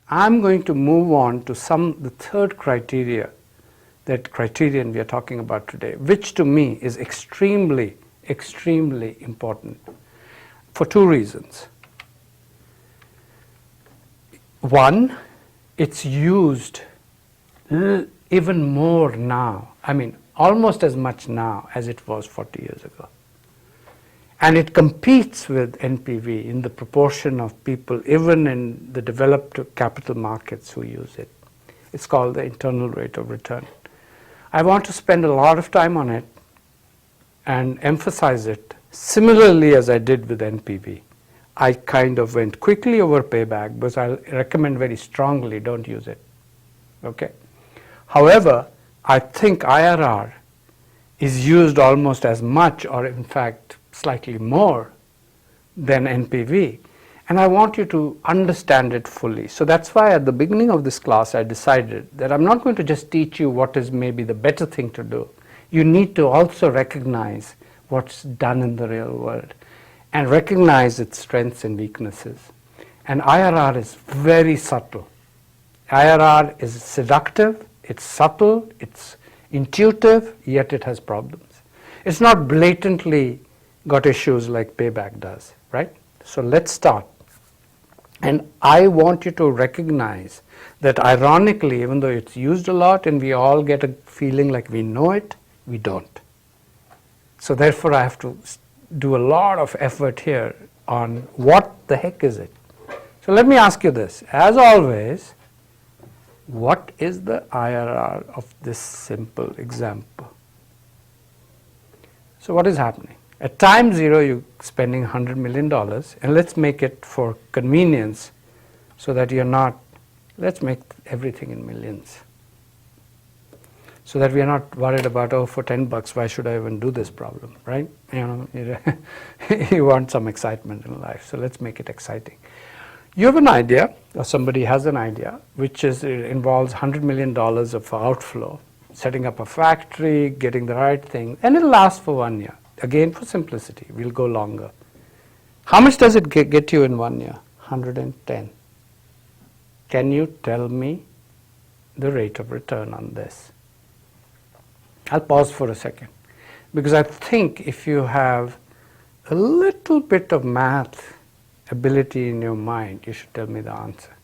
I'm going to move on to the third criteria, that criterion we are talking about today, which to me is extremely, extremely important for two reasons. One, it's used even more now. I mean, almost as much now as it was 40 years ago. And it competes with NPV in the proportion of people, even in the developed capital markets, who use it. It's called the internal rate of return. I want to spend a lot of time on it and emphasize it similarly as I did with NPV. I kind of went quickly over payback because I recommend very strongly don't use it. Okay? However, I think IRR is used almost as much, or in fact slightly more, than NPV. And I want you to understand it fully. So that's why at the beginning of this class I decided that I'm not going to just teach you what is maybe the better thing to do. You need to also recognize what's done in the real world and recognize its strengths and weaknesses. And IRR is very subtle. IRR is seductive, it's subtle, it's intuitive, yet it has problems. It's not blatantly got issues like payback does, right? So let's start. And I want you to recognize that ironically, even though it's used a lot and we all get a feeling like we know it, we don't. So therefore I have to do a lot of effort here on what the heck is it. So let me ask you this. As always, what is the IRR of this simple example? So what is happening? At time 0, you're spending $100 million, and let's make it for convenience so that you're not, let's make everything in millions. So that we are not worried about, oh, for $10, why should I even do this problem, right? You know, you want some excitement in life, so let's make it exciting. You have an idea, or somebody has an idea, which involves $100 million of outflow, setting up a factory, getting the right thing, and it'll last for 1 year. Again, for simplicity, we'll go longer. How much does it get you in 1 year? 110. Can you tell me the rate of return on this? I'll pause for a second, because I think if you have a little bit of math ability in your mind, you should tell me the answer.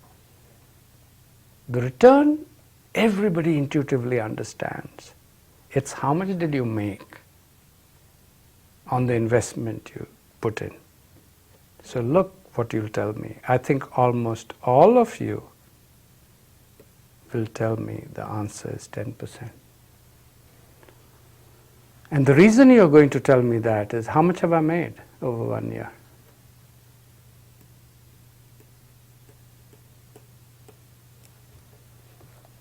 The return, everybody intuitively understands. It's how much did you make on the investment you put in. So look what you'll tell me. I think almost all of you will tell me the answer is 10%. And the reason you're going to tell me that is, how much have I made over 1 year?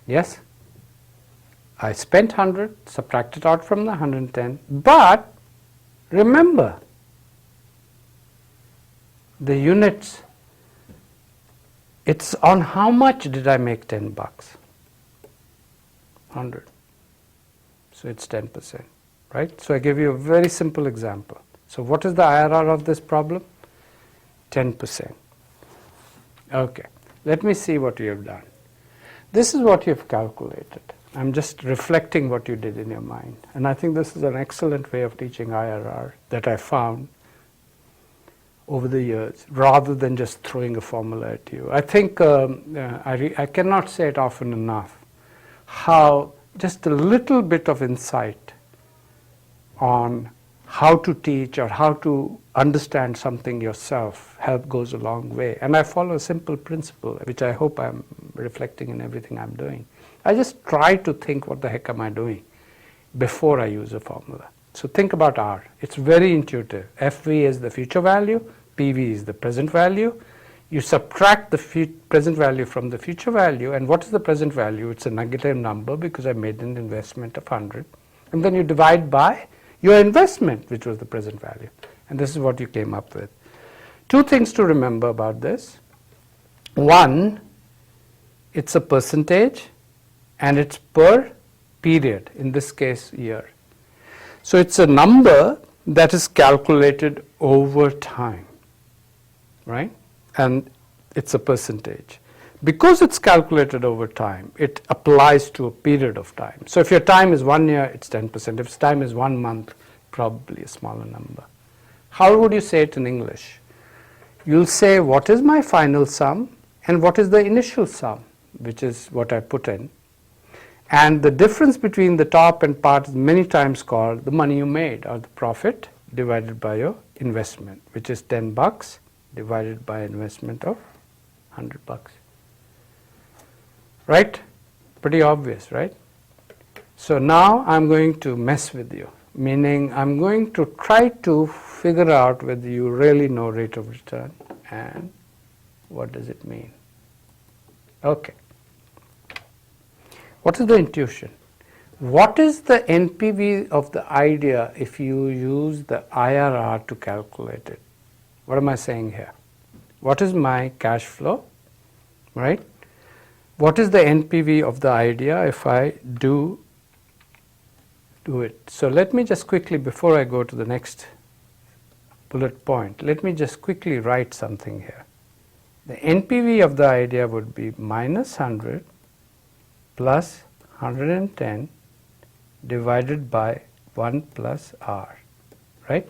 Yes? I spent 100, subtracted out from the 110, but remember, the units, it's on how much did I make $10? 100. So it's 10%, right? So I give you a very simple example. So what is the IRR of this problem? 10%. Okay, let me see what you have done. This is what you have calculated. I'm just reflecting what you did in your mind. And I think this is an excellent way of teaching IRR that I found over the years, rather than just throwing a formula at you. I think I cannot say it often enough, how just a little bit of insight on how to teach or how to understand something yourself goes a long way. And I follow a simple principle, which I hope I'm reflecting in everything I'm doing. I just try to think, what the heck am I doing, before I use a formula. So think about R. It's very intuitive. FV is the future value, PV is the present value. You subtract the present value from the future value, and what is the present value? It's a negative number because I made an investment of 100. And then you divide by your investment, which was the present value. And this is what you came up with. Two things to remember about this. One, it's a percentage, and it's per period, in this case year. So it's a number that is calculated over time, right? And it's a percentage. Because it's calculated over time, it applies to a period of time. So if your time is 1 year, it's 10%. If time is 1 month, probably a smaller number. How would you say it in English? You'll say, what is my final sum and what is the initial sum, which is what I put in. And the difference between the top and part is many times called the money you made, or the profit divided by your investment, which is 10 bucks divided by investment of 100 bucks. Right? Pretty obvious, right? So now I'm going to mess with you, meaning I'm going to try to figure out whether you really know rate of return and what does it mean. Okay. What is the intuition? What is the NPV of the idea if you use the IRR to calculate it? What am I saying here? What is my cash flow, right? What is the NPV of the idea if I do it? So let me just quickly, before I go to the next bullet point, let me just quickly write something here. The NPV of the idea would be minus 100 plus 110 divided by 1 plus R, right?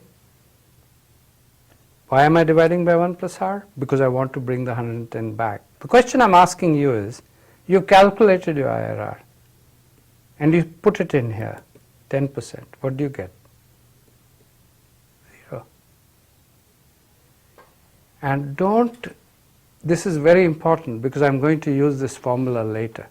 Why am I dividing by 1 plus R? Because I want to bring the 110 back. The question I'm asking you is, you calculated your IRR and you put it in here, 10%. What do you get? 0. And this is very important because I'm going to use this formula later.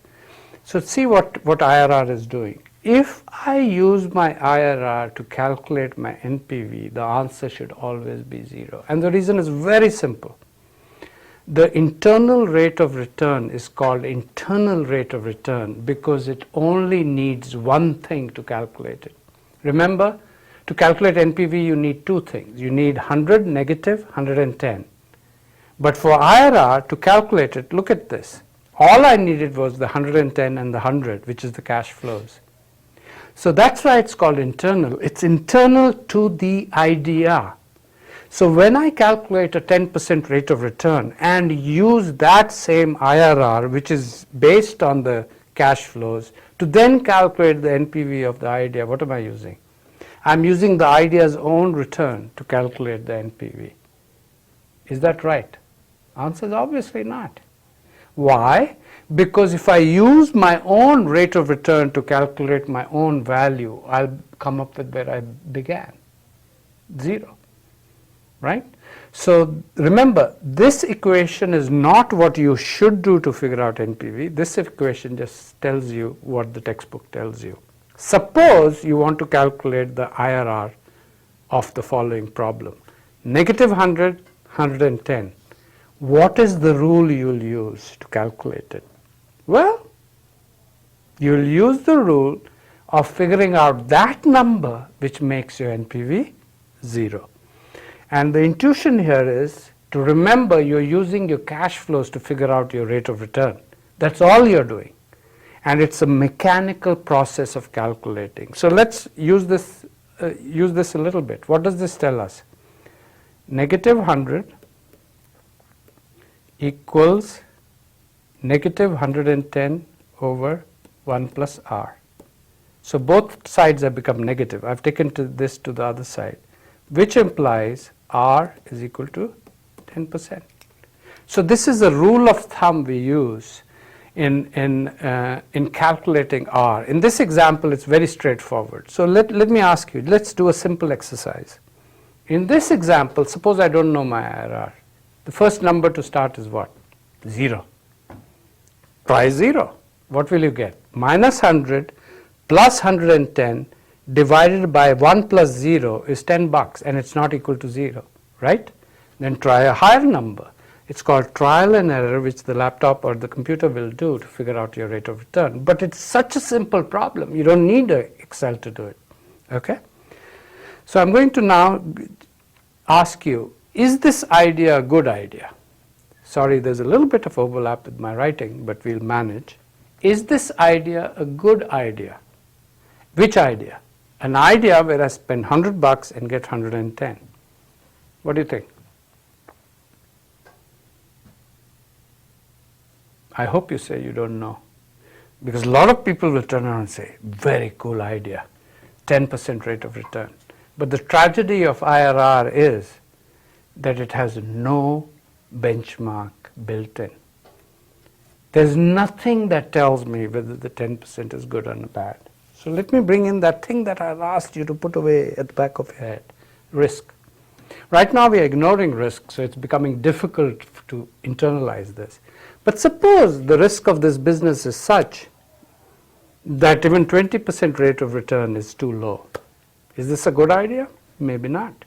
So see what IRR is doing. If I use my IRR to calculate my NPV, the answer should always be 0. And the reason is very simple. The internal rate of return is called internal rate of return because it only needs one thing to calculate it. Remember, to calculate NPV you need two things. You need 100, negative 110. But for IRR, to calculate it, look at this. All I needed was the 110 and the 100, which is the cash flows. So that's why it's called internal. It's internal to the idea. So when I calculate a 10% rate of return and use that same IRR, which is based on the cash flows, to then calculate the NPV of the idea, what am I using? I'm using the idea's own return to calculate the NPV. Is that right? Answer is obviously not. Why? Because if I use my own rate of return to calculate my own value, I'll come up with where I began, 0, right? So remember, this equation is not what you should do to figure out NPV. This equation just tells you what the textbook tells you. Suppose you want to calculate the IRR of the following problem. Negative 100, 110. What is the rule you'll use to calculate it? Well, you'll use the rule of figuring out that number which makes your NPV 0. And the intuition here is to remember you're using your cash flows to figure out your rate of return. That's all you're doing. And it's a mechanical process of calculating. So let's use this a little bit. What does this tell us? Negative 100 equals negative 110 over 1 plus R. So both sides have become negative. I've taken this to the other side, which implies R is equal to 10%. So this is a rule of thumb we use in calculating R. In this example, it's very straightforward. So let me ask you, let's do a simple exercise. In this example, suppose I don't know my IRR. The first number to start is what? 0. Try 0. What will you get? Minus 100 plus 110 divided by 1 plus 0 is 10 bucks and it's not equal to 0, right? Then try a higher number. It's called trial and error, which the laptop or the computer will do to figure out your rate of return. But it's such a simple problem. You don't need Excel to do it, okay? So I'm going to now ask you, is this idea a good idea? Sorry, there's a little bit of overlap with my writing, but we'll manage. Is this idea a good idea? Which idea? An idea where I spend 100 bucks and get 110. What do you think? I hope you say you don't know. Because a lot of people will turn around and say, very cool idea, 10% rate of return. But the tragedy of IRR is that it has no benchmark built in. There's nothing that tells me whether the 10% is good or bad. So let me bring in that thing that I've asked you to put away at the back of your head, risk. Right now we are ignoring risk, so it's becoming difficult to internalize this. But suppose the risk of this business is such that even 20% rate of return is too low. Is this a good idea? Maybe not,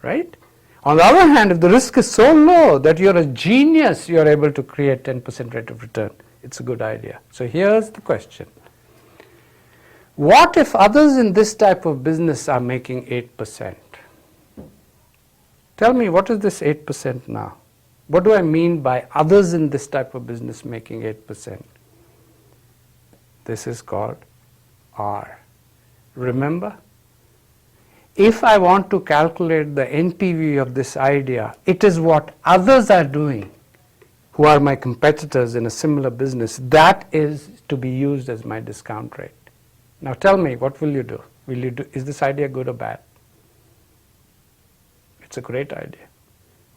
right? On the other hand, if the risk is so low that you're a genius, you're able to create 10% rate of return, it's a good idea. So here's the question. What if others in this type of business are making 8%? Tell me, what is this 8% now? What do I mean by others in this type of business making 8%? This is called R. Remember? If I want to calculate the NPV of this idea, it is what others are doing who are my competitors in a similar business. That is to be used as my discount rate. Now tell me, what will you do? Is this idea good or bad? It's a great idea.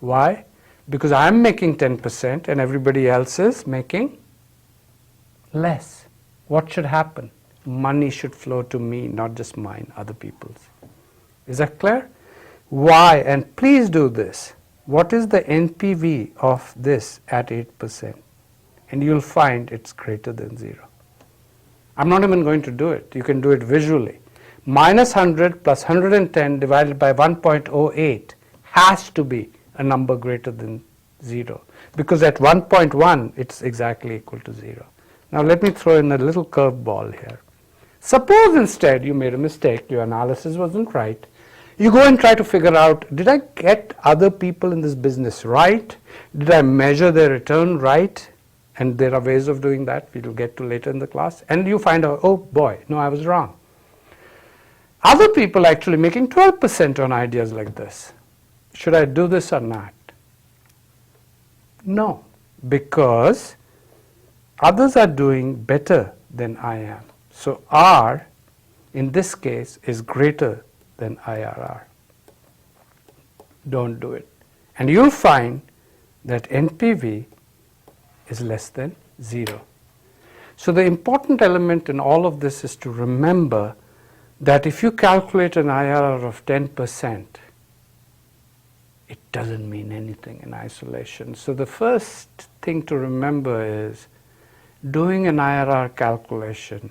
Why? Because I'm making 10% and everybody else is making less. What should happen? Money should flow to me, not just mine, other people's. Is that clear? Why? And please do this. What is the NPV of this at 8%? And you'll find it's greater than 0. I'm not even going to do it. You can do it visually. Minus 100 plus 110 divided by 1.08 has to be a number greater than 0. Because at 1.1, it's exactly equal to 0. Now let me throw in a little curveball here. Suppose instead you made a mistake, your analysis wasn't right. You go and try to figure out, did I get other people in this business right? Did I measure their return right? And there are ways of doing that we'll get to later in the class. And you find out, oh boy, no, I was wrong. Other people actually making 12% on ideas like this. Should I do this or not? No, because others are doing better than I am. So R, in this case, is greater than IRR. Don't do it. And you'll find that NPV is less than 0. So the important element in all of this is to remember that if you calculate an IRR of 10%, it doesn't mean anything in isolation. So the first thing to remember is doing an IRR calculation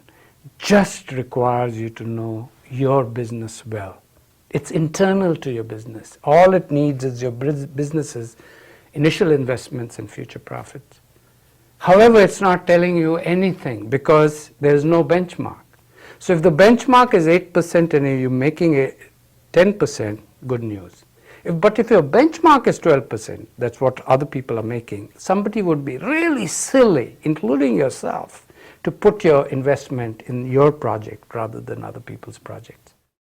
just requires you to know your business well. It's internal to your business. All it needs is your business's initial investments and future profits. However, it's not telling you anything because there's no benchmark. So if the benchmark is 8% and you're making it 10%, good news. But if your benchmark is 12%, that's what other people are making, somebody would be really silly, including yourself, to put your investment in your project rather than other people's projects.